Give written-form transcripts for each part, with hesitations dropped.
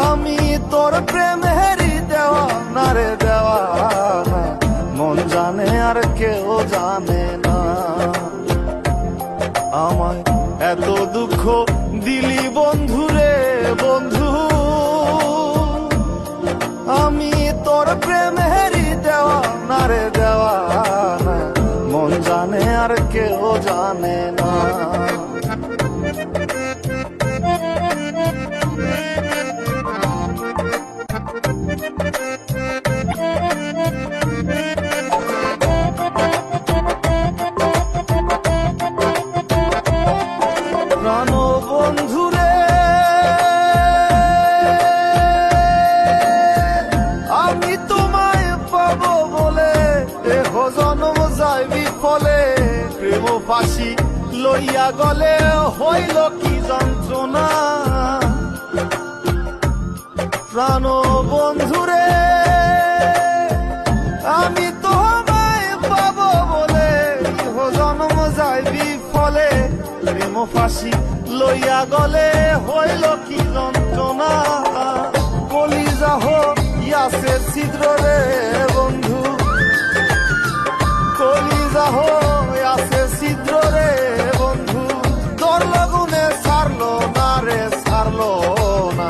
আমি তোর প্রেমেরই দেওয়ানা রে দেওয়ানা, মন জানে আর কেউ জানে না। আমায় এত দুঃখ দিলি বন্ধু রে বন্ধু, আমি তোর প্রেমেরই দেওয়ানা রে দেওয়ানা, মন জানে আর কেউ জানে না। প্রাণ বন্ধুরে আমি তোমায় পাবো বলে দেহ জন্ম যায় বিফলে, প্রেম ফাঁসি লইয়া গলে হইল কি যন্ত্রণা। প্রাণ বন্ধুরে আমি তোমায় পাবো বলে দেহ জন্ম যায় বিফলে, প্রেম ফাঁসি লইয়া গলে হইল কি যন্ত্রণা। কলিজা হইয়াছে ছিদ্র রে বন্ধু, কলিজা হইয়াছে ছিদ্র রে বন্ধু, তোর লগুনে ছাড়লো না রে ছাড়লো না,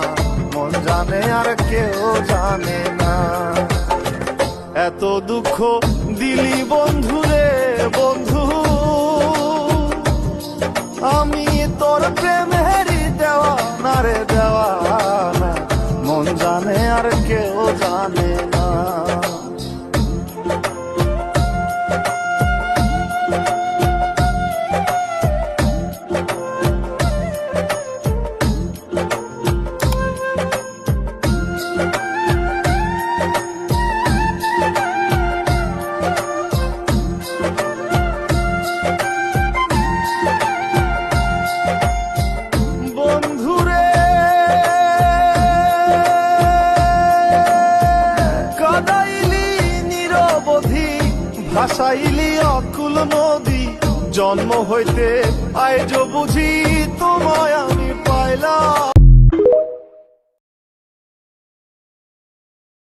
মন জানে আর কেউ জানে না। এত দুঃখ দিলি বন্ধু রে বন্ধু, আমি তোর প্রেমেরই দেওয়ানা রে দেওয়ানা, মন জানে আর কেউ জানে না। বন্ধুরে কাদাইলি নিরবধি, ভাসাইলি অকুল নদী, জন্ম হইতে আজ বুঝি তোমায় আমি পাইলাম।